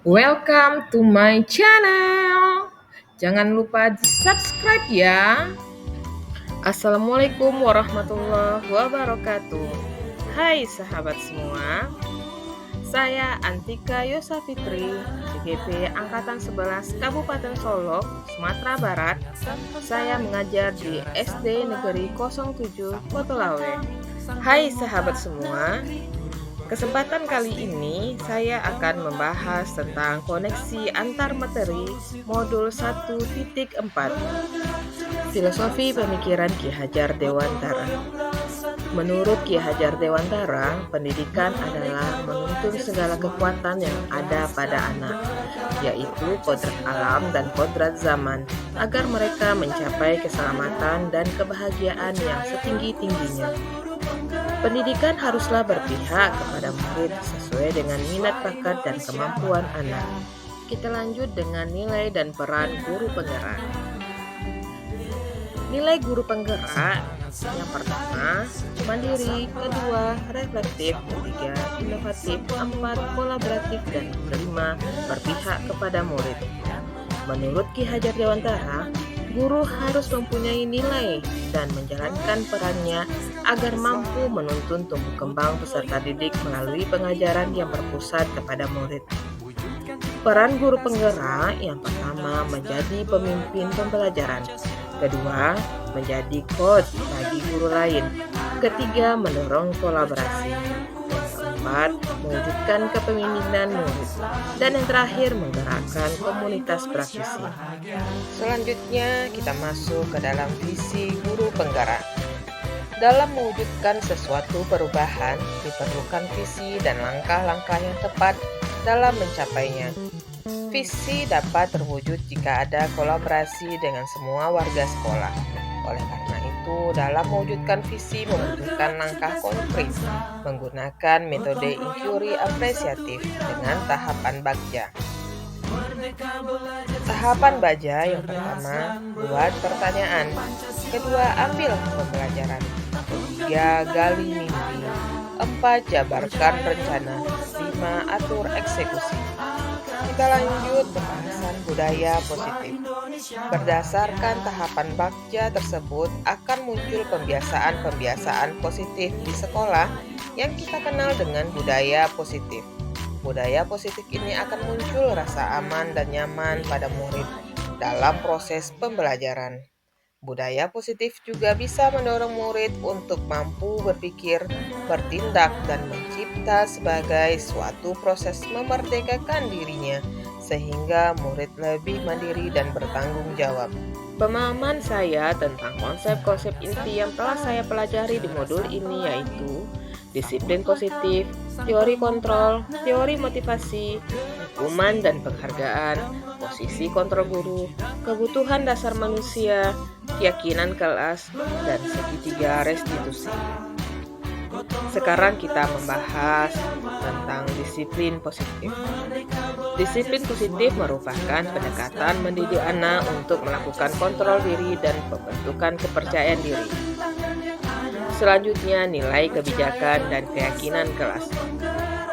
Welcome to my channel. Jangan lupa di-subscribe ya. Assalamualaikum warahmatullahi wabarakatuh. Hai sahabat semua. Saya Antika Yosafitri, CGP Angkatan 11 Kabupaten Solok, Sumatera Barat. Saya mengajar di SD Negeri 07 Kotolawe. Hai sahabat semua. Kesempatan kali ini saya akan membahas tentang koneksi antar materi modul 1.4 Filosofi Pemikiran Ki Hajar Dewantara. Menurut Ki Hajar Dewantara, pendidikan adalah menuntun segala kekuatan yang ada pada anak, yaitu kodrat alam dan kodrat zaman, agar mereka mencapai keselamatan dan kebahagiaan yang setinggi-tingginya. Pendidikan haruslah berpihak kepada murid sesuai dengan minat bakat dan kemampuan anak. Kita lanjut dengan nilai dan peran guru penggerak. Nilai guru penggerak yang pertama, mandiri, kedua, reflektif, ketiga, inovatif, empat, kolaboratif, dan kelima, berpihak kepada murid. Menurut Ki Hajar Dewantara, guru harus mempunyai nilai dan menjalankan perannya agar mampu menuntun tumbuh kembang peserta didik melalui pengajaran yang berpusat kepada murid. Peran guru penggerak yang pertama menjadi pemimpin pembelajaran, kedua menjadi coach bagi guru lain, ketiga mendorong kolaborasi, yang keempat mewujudkan kepemimpinan murid, dan yang terakhir menggerakkan komunitas praktisi. Selanjutnya kita masuk ke dalam visi guru penggerak. Dalam mewujudkan sesuatu perubahan, diperlukan visi dan langkah-langkah yang tepat dalam mencapainya. Visi dapat terwujud jika ada kolaborasi dengan semua warga sekolah. Oleh karena itu, dalam mewujudkan visi membutuhkan langkah konkret, menggunakan metode inquiry apresiatif dengan tahapan bagja. Tahapan baja yang pertama, buat pertanyaan. Kedua, ambil pembelajaran. Ketiga, gali mimpi. Empat, jabarkan rencana. Lima, atur eksekusi. Kita lanjut pembahasan budaya positif. Berdasarkan tahapan bagja tersebut akan muncul pembiasaan-pembiasaan positif di sekolah yang kita kenal dengan budaya positif. Budaya positif ini akan muncul rasa aman dan nyaman pada murid dalam proses pembelajaran. Budaya positif juga bisa mendorong murid untuk mampu berpikir, bertindak, dan mencipta sebagai suatu proses memerdekakan dirinya, sehingga murid lebih mandiri dan bertanggung jawab. Pemahaman saya tentang konsep-konsep inti yang telah saya pelajari di modul ini yaitu disiplin positif, teori kontrol, teori motivasi, hukuman dan penghargaan, posisi kontrol guru, kebutuhan dasar manusia, keyakinan kelas, dan segitiga restitusi. Sekarang kita membahas tentang disiplin positif. Disiplin positif merupakan pendekatan mendidik anak untuk melakukan kontrol diri dan pembentukan kepercayaan diri. Selanjutnya, nilai kebijakan dan keyakinan kelas.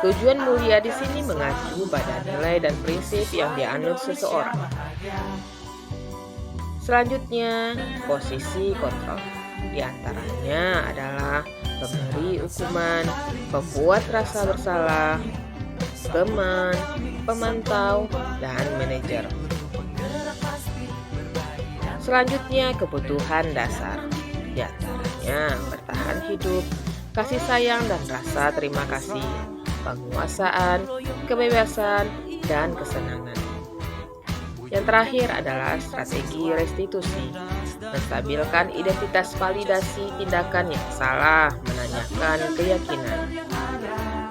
Tujuan mulia di sini mengacu pada nilai dan prinsip yang dianut seseorang. Selanjutnya, posisi kontrol. Di antaranya adalah pemberi hukuman, pembuat rasa bersalah, teman, pemantau, dan manajer. Selanjutnya, kebutuhan dasar. Di antaranya bertahan hidup, kasih sayang dan rasa terima kasih, penguasaan, kebebasan, dan kesenangan. Yang terakhir adalah strategi restitusi, menstabilkan identitas validasi tindakan yang salah, menanyakan keyakinan.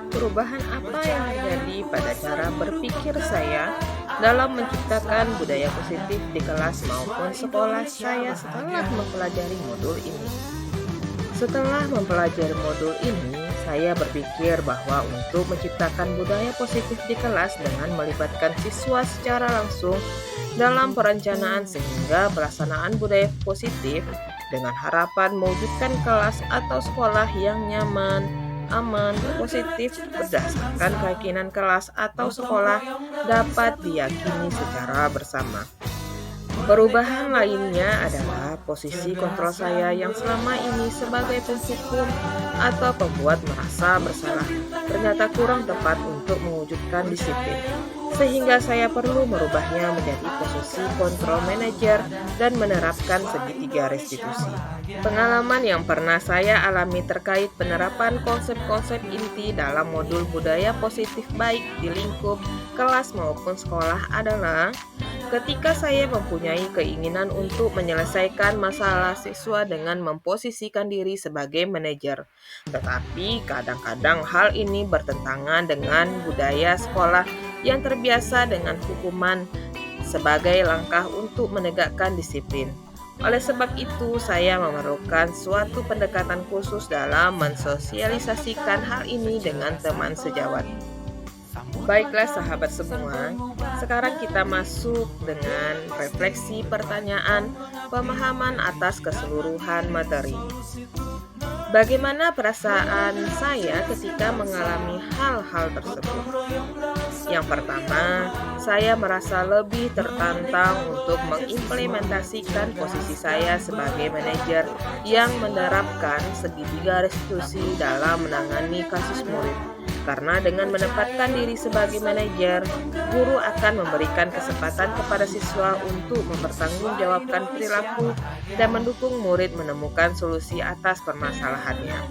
Perubahan apa yang terjadi pada cara berpikir saya dalam menciptakan budaya positif di kelas maupun sekolah saya setelah mempelajari modul ini? Setelah mempelajari modul ini, saya berpikir bahwa untuk menciptakan budaya positif di kelas dengan melibatkan siswa secara langsung dalam perencanaan sehingga pelaksanaan budaya positif dengan harapan mewujudkan kelas atau sekolah yang nyaman, aman, positif berdasarkan keyakinan kelas atau sekolah dapat diyakini secara bersama. Perubahan lainnya adalah posisi kontrol saya yang selama ini sebagai penghukum atau pembuat merasa bersalah ternyata kurang tepat untuk mewujudkan disiplin. Sehingga saya perlu merubahnya menjadi posisi kontrol manajer dan menerapkan segitiga restitusi. Pengalaman yang pernah saya alami terkait penerapan konsep-konsep inti dalam modul budaya positif baik di lingkup kelas maupun sekolah adalah ketika saya mempunyai keinginan untuk menyelesaikan masalah siswa dengan memposisikan diri sebagai manajer. Tetapi kadang-kadang hal ini bertentangan dengan budaya sekolah yang terbiasa dengan hukuman sebagai langkah untuk menegakkan disiplin. Oleh sebab itu, saya memerlukan suatu pendekatan khusus dalam mensosialisasikan hal ini dengan teman sejawat. Baiklah sahabat semua, sekarang kita masuk dengan refleksi pertanyaan pemahaman atas keseluruhan materi. Bagaimana perasaan saya ketika mengalami hal-hal tersebut? Yang pertama, saya merasa lebih tertantang untuk mengimplementasikan posisi saya sebagai manajer yang menerapkan segitiga restitusi dalam menangani kasus murid. Karena dengan menempatkan diri sebagai manajer, guru akan memberikan kesempatan kepada siswa untuk mempertanggungjawabkan perilaku dan mendukung murid menemukan solusi atas permasalahannya.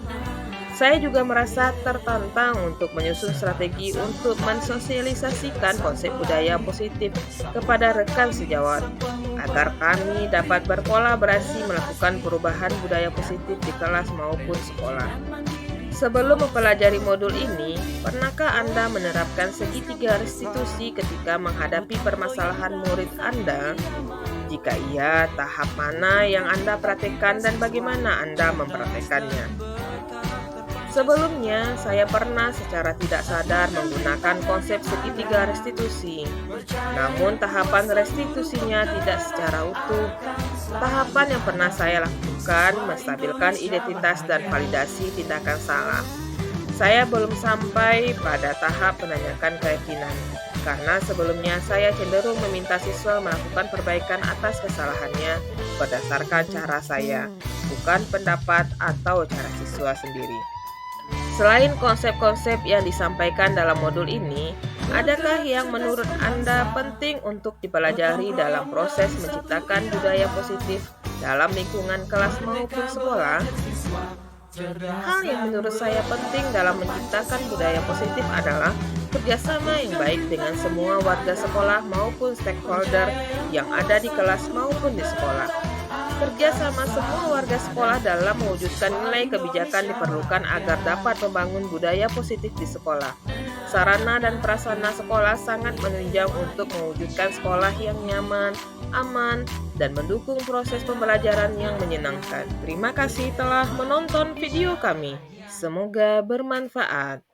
Saya juga merasa tertantang untuk menyusun strategi untuk mensosialisasikan konsep budaya positif kepada rekan sejawat, agar kami dapat berkolaborasi melakukan perubahan budaya positif di kelas maupun sekolah. Sebelum mempelajari modul ini, pernahkah Anda menerapkan segitiga restitusi ketika menghadapi permasalahan murid Anda? Jika iya, tahap mana yang Anda praktekkan dan bagaimana Anda mempraktekannya? Sebelumnya, saya pernah secara tidak sadar menggunakan konsep segitiga restitusi. Namun, tahapan restitusinya tidak secara utuh. Tahapan yang pernah saya lakukan menstabilkan identitas dan validasi tindakan salah. Saya belum sampai pada tahap menanyakan keyakinan, karena sebelumnya saya cenderung meminta siswa melakukan perbaikan atas kesalahannya berdasarkan cara saya, bukan pendapat atau cara siswa sendiri. Selain konsep-konsep yang disampaikan dalam modul ini, adakah yang menurut Anda penting untuk dipelajari dalam proses menciptakan budaya positif dalam lingkungan kelas maupun sekolah? Hal yang menurut saya penting dalam menciptakan budaya positif adalah kerjasama yang baik dengan semua warga sekolah maupun stakeholder yang ada di kelas maupun di sekolah. Kerja sama semua warga sekolah dalam mewujudkan nilai kebijakan diperlukan agar dapat membangun budaya positif di sekolah. Sarana dan prasarana sekolah sangat menunjang untuk mewujudkan sekolah yang nyaman, aman, dan mendukung proses pembelajaran yang menyenangkan. Terima kasih telah menonton video kami. Semoga bermanfaat.